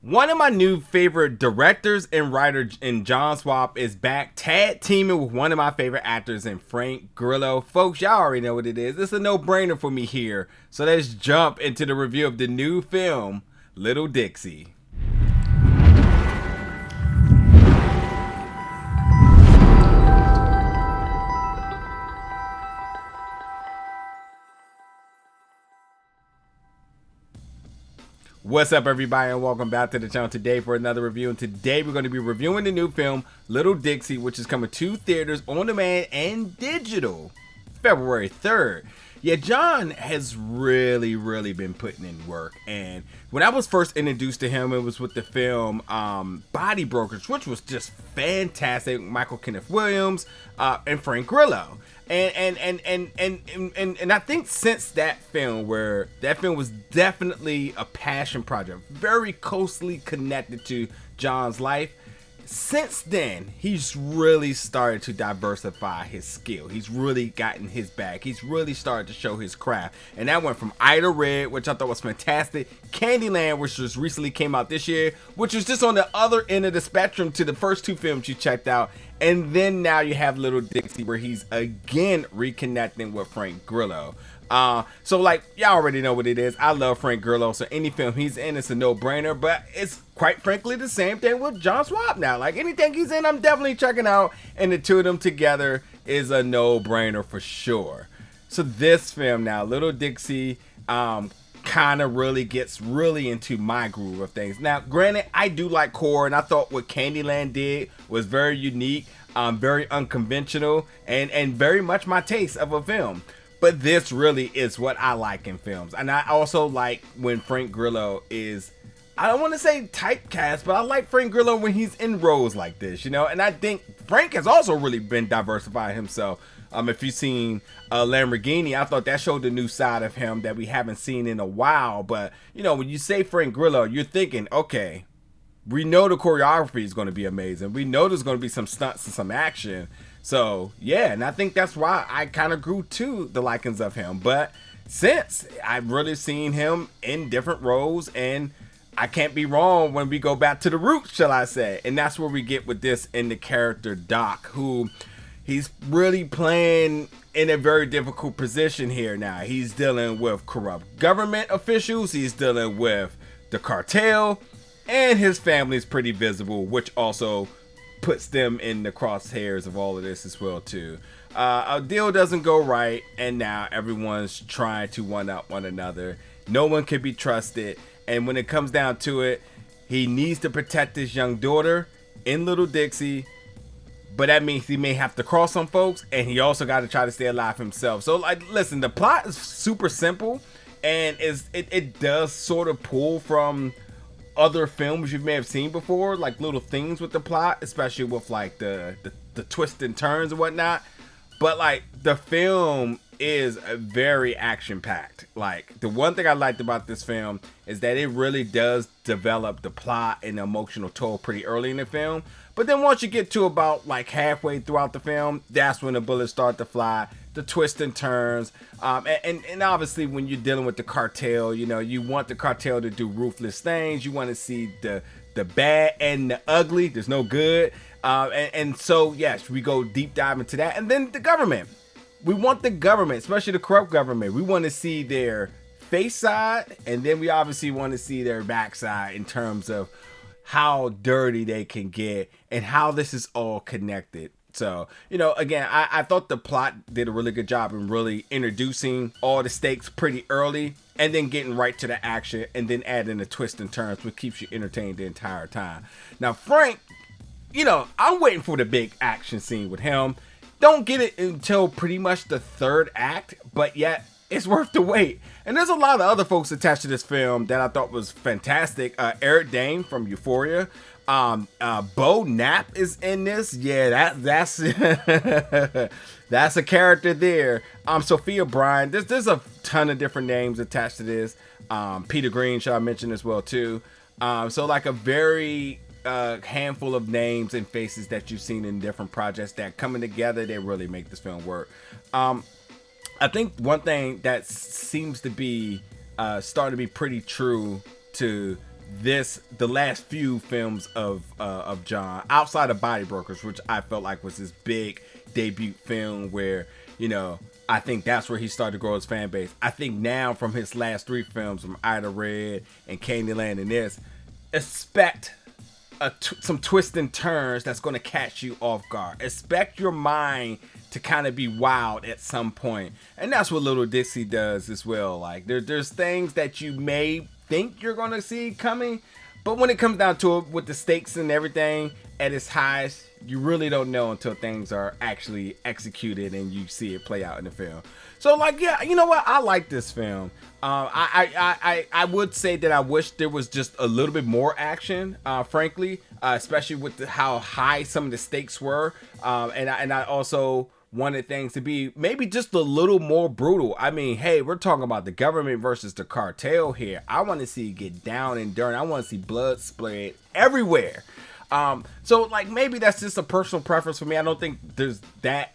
One of my new favorite directors and writers in John Swap is back tag teaming with one of my favorite actors in Frank Grillo. Folks, y'all already know what it is. It's a no-brainer for me here. So let's jump into the review of the new film, Little Dixie. What's up, everybody, and welcome back to the channel today for another review. And today we're going to be reviewing the new film Little Dixie, which is coming to theaters, on demand, and digital February 3rd. Yeah, John has really been putting in work, and when I was first introduced to him, it was with the film Body Brokers, which was just fantastic. Michael Kenneth Williams and Frank Grillo. And I think since that film, where that film was definitely a passion project, very closely connected to John's life, since then he's really started to diversify his skill. He's really gotten his bag. He's really started to show his craft, and that went from Ida Red, which I thought was fantastic, Candyland, which just recently came out this year, which was just on the other end of the spectrum to the first two films you checked out. And then now you have Little Dixie, where he's again reconnecting with Frank Grillo. So like, y'all already know what it is. I love Frank Grillo, so any film he's in, it's a no-brainer. But it's quite frankly the same thing with John Swap now. Like, anything he's in, I'm definitely checking out, and the two of them together is a no-brainer for sure. So this film now, Little Dixie, kind of really gets into my groove of things. Now, granted, I do like horror, and I thought what Candyland did was very unique, very unconventional, and very much my taste of a film. But this really is what I like in films. And I also like when Frank Grillo is, I don't want to say typecast, but I like Frank Grillo when he's in roles like this, you know? And I think Frank has also really been diversifying himself. If you've seen Lamborghini, I thought that showed a new side of him that we haven't seen in a while. But, you know, when you say Frank Grillo, you're thinking, okay, we know the choreography is going to be amazing. We know there's going to be some stunts and some action. So, yeah, and I think that's why I kind of grew to the likings of him. But since I've really seen him in different roles, and I can't be wrong when we go back to the roots, shall I say. And that's where we get with this in the character Doc, who he's really playing in a very difficult position here now. He's dealing with corrupt government officials. He's dealing with the cartel, and his family is pretty visible, which also puts them in the crosshairs of all of this as well too. A deal doesn't go right, and now everyone's trying to one-up one another. No one can be trusted, and when it comes down to it, he needs to protect his young daughter in Little Dixie, but that means he may have to cross some folks, and he also got to try to stay alive himself. So, like, listen, the plot is super simple, and it does sort of pull from other films you may have seen before, like little things with the plot, especially with like the twists and turns and whatnot. But like, the film is very action packed. Like, the one thing I liked about this film is that it really does develop the plot and the emotional toll pretty early in the film. But then once you get to about like halfway throughout the film, that's when the bullets start to fly, the twists and turns. And obviously when you're dealing with the cartel, you know, you want the cartel to do ruthless things. You want to see the bad and the ugly. There's no good. And so, yes, we go deep dive into that. And then the government. We want the government, especially the corrupt government. We want to see their face side, and then we obviously want to see their backside in terms of how dirty they can get and how this is all connected. So, you know, again, I thought the plot did a really good job in really introducing all the stakes pretty early, and then getting right to the action, and then adding the twists and turns, which keeps you entertained the entire time. Now, Frank, you know, I'm waiting for the big action scene with him. Don't get it until pretty much the third act, but yet it's worth the wait. And there's a lot of other folks attached to this film that I thought was fantastic. Eric Dane from Euphoria. Beau Knapp is in this. Yeah, that's that's a character there. Sophia Bryan. There's a ton of different names attached to this. Peter Green, should I mention as well too? So like a very handful of names and faces that you've seen in different projects that coming together, they really make this film work. I think one thing that seems to be starting to be pretty true to the last few films of John, outside of Body Brokers, which I felt like was his big debut film where, I think that's where he started to grow his fan base. I think now from his last 3 films, from Ida Red and Candyland and this, expect some twists and turns that's going to catch you off guard. Expect your mind to kind of be wild at some point. And that's what Little Dixie does as well. Like there's things that you may think you're going to see coming, but when it comes down to it, with the stakes and everything at its highest, you really don't know until things are actually executed and you see it play out in the film. So like, yeah, you know what? I like this film. I would say that I wish there was just a little bit more action, frankly, especially with how high some of the stakes were. And I also wanted things to be maybe just a little more brutal. I mean, hey, we're talking about the government versus the cartel here. I want to see it get down and dirty. I want to see blood splayed everywhere. So like maybe that's just a personal preference for me. I don't think there's that,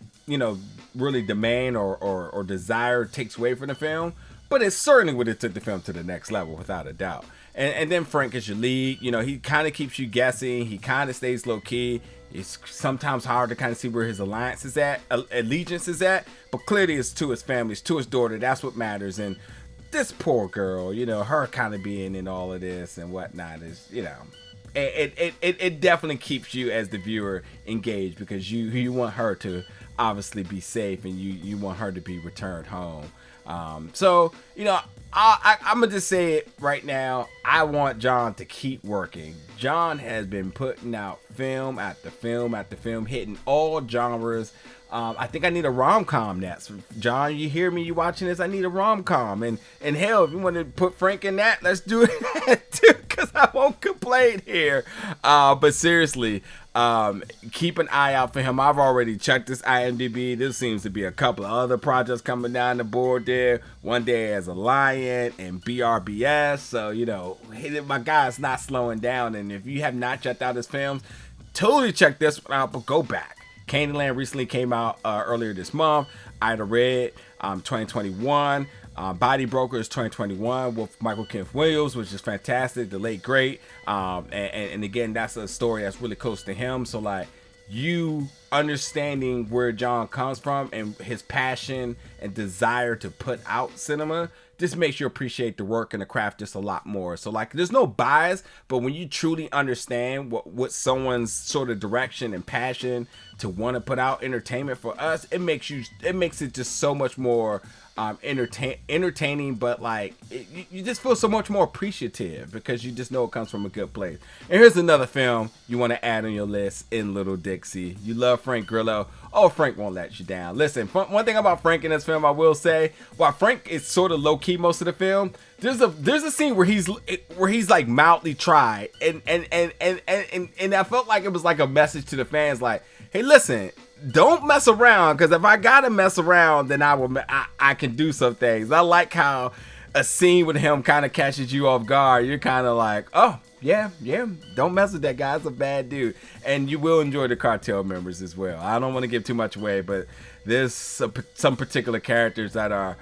really demand or desire takes away from the film, but it certainly would have took the film to the next level without a doubt. And then Frank is your lead. He kind of keeps you guessing. He kind of stays low key. It's sometimes hard to kind of see where his allegiance is at, but clearly it's to his family, it's to his daughter. That's what matters. And this poor girl, her kind of being in all of this and whatnot is, it definitely keeps you as the viewer engaged, because you want her to obviously be safe and you want her to be returned home. So I'm gonna just say it right now. I want John to keep working. John has been putting out film after film after film, hitting all genres. I think I need a rom-com next. John, you hear me? You watching this? I need a rom-com. And hell, if you want to put Frank in that, let's do it too, because I won't complain here. But seriously, keep an eye out for him. I've already checked this IMDb. There seems to be a couple of other projects coming down the board there. One Day as a Lion and BRBS. So, my guy's not slowing down. And if you have not checked out his films, totally check this one out, but go back. Candyland recently came out earlier this month. Ida Red, 2021. Body Brokers 2021 with Michael Kenneth Williams, which is fantastic, the late great. And again, that's a story that's really close to him. So like, you understanding where John comes from and his passion and desire to put out cinema just makes you appreciate the work and the craft just a lot more. So like, there's no bias, but when you truly understand what someone's sort of direction and passion to want to put out entertainment for us, it makes it just so much more entertaining, but like you just feel so much more appreciative because you just know it comes from a good place. And here's another film you want to add on your list in Little Dixie. You love Frank Grillo. Oh, Frank won't let you down. Listen, one thing about Frank in this film I will say, while Frank is sort of low key most of the film, there's a scene where he's like mildly tried, and I felt like it was like a message to the fans, like, hey, listen, don't mess around, because if I gotta mess around, then I can do some things. I like how a scene with him kind of catches you off guard. You're kind of like, oh yeah, don't mess with that guy. It's a bad dude. And you will enjoy the cartel members as well. I don't want to give too much away, but there's some particular characters that are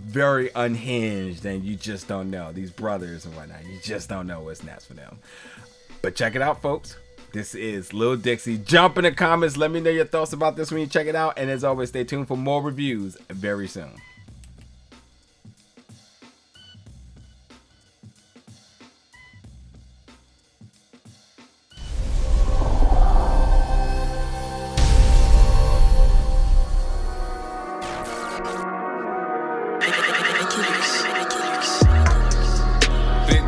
very unhinged, and you just don't know. These brothers and whatnot, you just don't know what's next for them. But check it out, folks. This is Lil Dixie. Jump in the comments. Let me know your thoughts about this when you check it out. And as always, stay tuned for more reviews very soon. Big